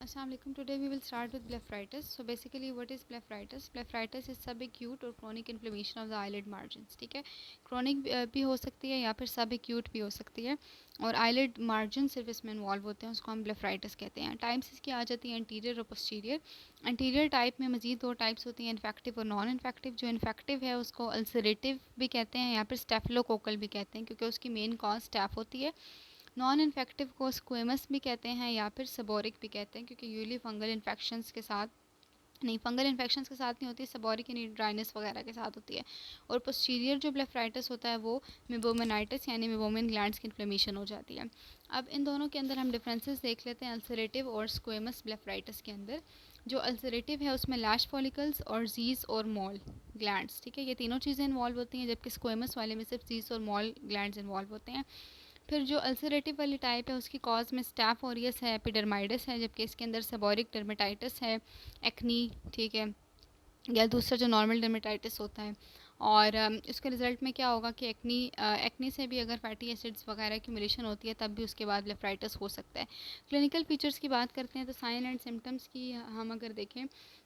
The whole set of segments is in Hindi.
Assalamu alaikum. Today we will start with blepharitis. So basically what is blepharitis? Blepharitis is subacute और chronic inflammation of the eyelid margins. ठीक है, chronic भी हो सकती है या फिर subacute भी हो सकती है, और eyelid margin सिर्फ इसमें इन्वॉल्व होते हैं, उसको हम blepharitis कहते हैं. टाइप्स इसकी आ जाती हैं anterior और posterior. anterior टाइप में मज़ीद दो टाइप्स होती हैं, इन्फेक्टिव और नॉन इन्फेक्टिव. जो इन्फेक्टिव है उसको अल्सरेटिव भी कहते हैं या फिर स्टेफिलोकोकल भी कहते हैं, क्योंकि उसकी मेन कॉज स्टैफ होती है. नॉन इन्फेक्टिव को स्क्वेमस भी कहते हैं या फिर सबोरिक भी कहते हैं, क्योंकि यूजली फंगल इन्फेक्शंस के साथ नहीं, फंगल इन्फेक्शंस के साथ नहीं होती, सबोरिक यानी ड्राइनेस वगैरह के साथ होती है. और पोस्टीरियर जो ब्लेफराइटिस होता है वो मेबोमेनाइटिस यानी मेबोमिन ग्लैंड्स की इन्फ्लेमेशन हो जाती है. अब इन दोनों के अंदर हम डिफरेंसेस देख लेते हैं अल्सरेटिव और स्क्वेमस ब्लेफराइटिस के अंदर. जो अल्सरेटिव है उसमें लैश फॉलिकल्स और जीज और मॉल ग्लैंड्स, ठीक है, ये तीनों चीज़ें इन्वॉल्व होती हैं, जबकि स्क्वेमस वाले में सिर्फ जीज और मॉल ग्लैंड्स इन्वॉल्व होते हैं. फिर जो अल्सरेटिव वाली टाइप है उसकी कॉज में स्टैफ ऑरियस है, एपिडर्माइडस है, जबकि इसके अंदर सेबोरिक डर्मेटाइटिस है, एक्नी, ठीक है, या दूसरा जो नॉर्मल डर्मेटाइटिस होता है. और इसके रिज़ल्ट में क्या होगा कि एक्नी से भी अगर फैटी एसिड्स वगैरह की मिलेशन होती है तब भी उसके बाद ब्लेफराइटिस हो सकता है. क्लिनिकल फीचर्स की बात करते हैं तो साइन एंड सिम्टम्स की हम अगर देखें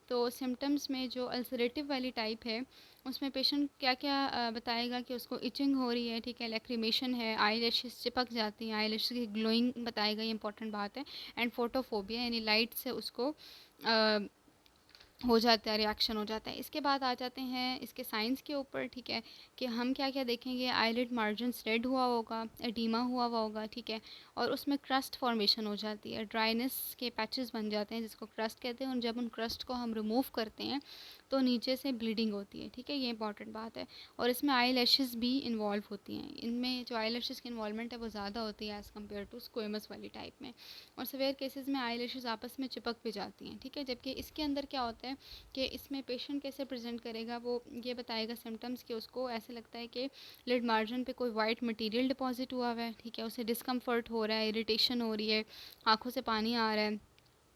तो सिम्टम्स में जो अल्सरेटिव वाली टाइप है उसमें पेशेंट क्या क्या बताएगा कि उसको इचिंग हो रही है, ठीक है, लैक्रिमेशन है, आई लैशेस चिपक जाती हैं, आई लैशेस की ग्लोइंग बताएगा, ये इंपॉर्टेंट बात है. एंड फोटोफोबिया यानी लाइट से उसको हो जाता है, रिएक्शन हो जाता है. इसके बाद आ जाते हैं इसके साइंस के ऊपर, ठीक है, कि हम क्या क्या देखेंगे. आईलिड मार्जिन रेड हुआ होगा, एडीमा हुआ होगा, ठीक है, और उसमें क्रस्ट फॉर्मेशन हो जाती है, ड्राइनेस के पैचेस बन जाते हैं जिसको क्रस्ट कहते हैं, और जब उन क्रस्ट को हम रिमूव करते हैं तो नीचे से ब्लीडिंग होती है, ठीक है, ये इंपॉर्टेंट बात है. और इसमें आई लैशेस भी इन्वॉल्व होती हैं. इनमें जो आई लैशेस की इन्वॉल्वमेंट है वो ज़्यादा होती है एज़ कम्पेयर टू स्क्वेमस वाली टाइप में. और सवेयर केसेस में आई लैशेस आपस में चिपक भी जाती हैं, ठीक है. जबकि इसके अंदर क्या होता है कि इसमें पेशेंट कैसे प्रेजेंट करेगा, वो ये बताएगा सिम्टम्स कि उसको ऐसे लगता है कि लिड मार्जिन पे कोई वाइट मटेरियल डिपॉजिट हुआ हुआ है, ठीक है, उसे डिस्कम्फर्ट हो रहा है, इरिटेशन हो रही है, आंखों से पानी आ रहा है,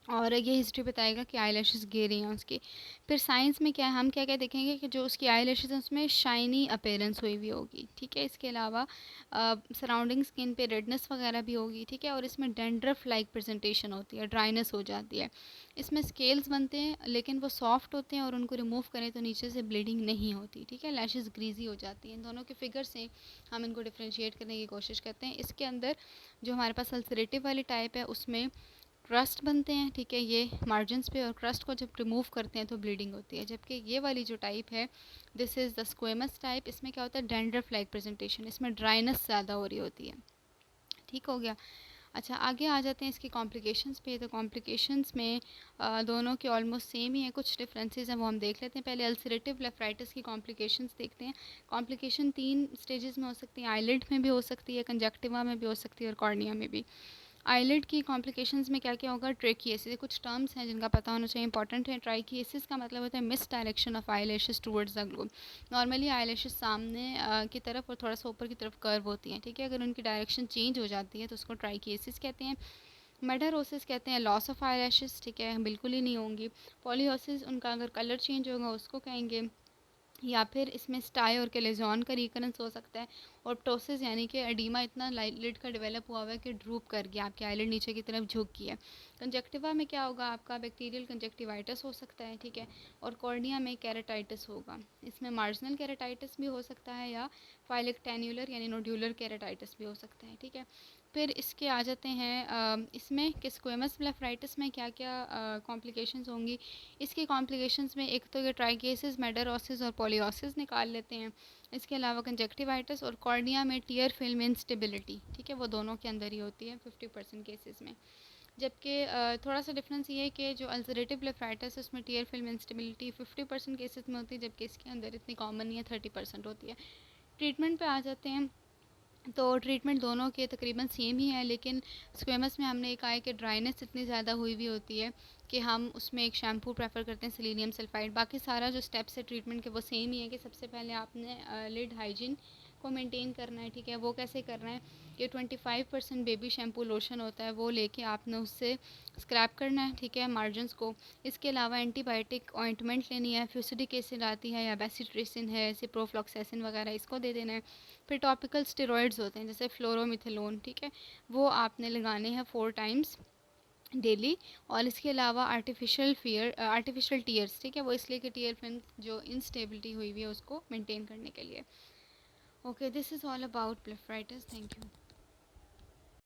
और ये हिस्ट्री बताएगा कि आई लैशेस गिर रही हैं उसकी. फिर साइंस में क्या है, हम क्या क्या देखेंगे कि जो उसकी आई लैशेस हैं उसमें शाइनी अपीयरेंस हुई हुई होगी, ठीक है. इसके अलावा सराउंडिंग स्किन पे रेडनेस वगैरह भी होगी, ठीक है, और इसमें डेंड्रफ लाइक प्रेजेंटेशन होती है, ड्राइनेस हो जाती है. इसमें स्केल्स बनते हैं लेकिन वो सॉफ्ट होते हैं और उनको रिमूव करें तो नीचे से ब्लीडिंग नहीं होती, ठीक है, लैशेस ग्रीजी हो जाती हैं. इन दोनों के फिगर से हम इनको डिफ्रेंशिएट करने की कोशिश करते हैं. इसके अंदर जो हमारे पास अल्सरेटिव वाली टाइप है उसमें क्रस्ट बनते हैं, ठीक है, ये मार्जिन्स पे, और क्रस्ट को जब रिमूव करते हैं तो ब्लीडिंग होती है. जबकि ये वाली जो टाइप है this is the squamous type, इसमें क्या होता है, डैंड्रफ लाइक प्रेजेंटेशन, इसमें ड्राइनेस ज़्यादा हो रही होती है. ठीक हो गया. अच्छा, आगे आ जाते हैं इसकी कॉम्प्लिकेशंस पे. तो कॉम्प्लिकेशंस में दोनों के ऑलमोस्ट सेम ही है, कुछ डिफरेंसेस हैं वो हम देख लेते हैं. पहले अल्सरेटिव ब्लेफराइटिस की कॉम्प्लिकेशंस देखते हैं. कॉम्प्लिकेशन 3 स्टेजेस में हो सकती हैं, आईलिड में भी हो सकती है, कंजक्टिवा में भी हो सकती है, और कॉर्निया में भी. आईलिड की कॉम्प्लिकेशंस में क्या क्या होगा, ट्रेकियसिस, कुछ टर्म्स हैं जिनका पता होना चाहिए, इंपॉर्टेंट है. ट्राइकियसिस का मतलब होता है miss direction of eye lashes towards the globe. Normally eye lashes सामने की तरफ और थोड़ा सा ऊपर की तरफ कर्व होती हैं, ठीक है, अगर उनकी डायरेक्शन चेंज हो जाती है तो उसको ट्राइकियसिस कहते हैं. मेडरोसिस कहते हैं लॉस ऑफ आई लैशेस, ठीक है, बिल्कुल ही नहीं होंगी. पॉलीओसिस, उनका अगर कलर चेंज होगा उसको कहेंगे. या फिर इसमें स्टाई और केलेजॉन का रिकरेंस हो सकता है. और प्टोसिस यानी कि एडीमा इतना लिड का डेवलप हुआ हुआ है कि ड्रूप कर गया, आपकी आईलिड नीचे की तरफ झुक गई है. कंजक्टिवा में क्या होगा, आपका बैक्टीरियल कंजक्टिवाइटिस हो सकता है, ठीक है, और कॉर्निया में केराटाइटिस होगा. इसमें मार्जिनल केराटाइटिस भी हो सकता है या फाइलिक टेन्यूलर यानी नोड्यूलर केराटाइटिस भी हो सकता है, ठीक है. फिर इसके आ जाते हैं इसमें कि स्क्वेमस ब्लेफराइटिस में क्या क्या कॉम्प्लिकेशंस होंगी. इसकी कॉम्प्लिकेशंस में एक तो ये ट्राइकेसिस, मेडरोसिस और पॉलीओसिस निकाल लेते हैं. इसके अलावा कंजक्टिवाइटिस और कॉर्निया में टीयर फिल्म इंस्टेबिलिटी, ठीक है, वो दोनों के अंदर ही होती है 50% केसेस में. जबकि थोड़ा सा डिफरेंस ये है कि जो अल्सरेटिव ब्लेफराइटिस है उसमें टीयर फिल्म इंस्टेबिलिटी 50% केसेस में होती है, जबकि इसके अंदर इतनी कॉमन नहीं है, 30% होती है. ट्रीटमेंट पे आ जाते हैं. तो ट्रीटमेंट दोनों के तकरीबन सेम ही है, लेकिन स्क्वेमस में हमने कहा है कि ड्राइनेस इतनी ज़्यादा हुई हुई होती है कि हम उसमें एक शैम्पू प्रेफर करते हैं, सेलेनियम सल्फाइड. बाकी सारा जो स्टेप्स है ट्रीटमेंट के वो सेम ही है कि सबसे पहले आपने लिड हाइजीन को मेंटेन करना है, ठीक है. वो कैसे करना है कि 25% बेबी शैम्पू लोशन होता है वो लेके आपने उससे स्क्रैप करना है, ठीक है, मार्जिनस को. इसके अलावा एंटीबायोटिक ऑइंटमेंट लेनी है, फ्यूसिडिक एसिड आती है या बेसिट्रिसिन है, सिप्रोफ्लॉक्सेसिन वगैरह, इसको दे देना है. फिर टॉपिकल स्टेरॉइड्स होते हैं जैसे फ्लोरोमिथेलोन, ठीक है, वो आपने लगाने हैं 4 टाइम्स डेली। और इसके अलावा आर्टिफिशियल टीयर्स, ठीक है, वो इसलिए कि टीयर फिल्म जो इंस्टेबिलिटी हुई हुई है उसको मेंटेन करने के लिए। Okay, this is all about blepharitis. Thank you.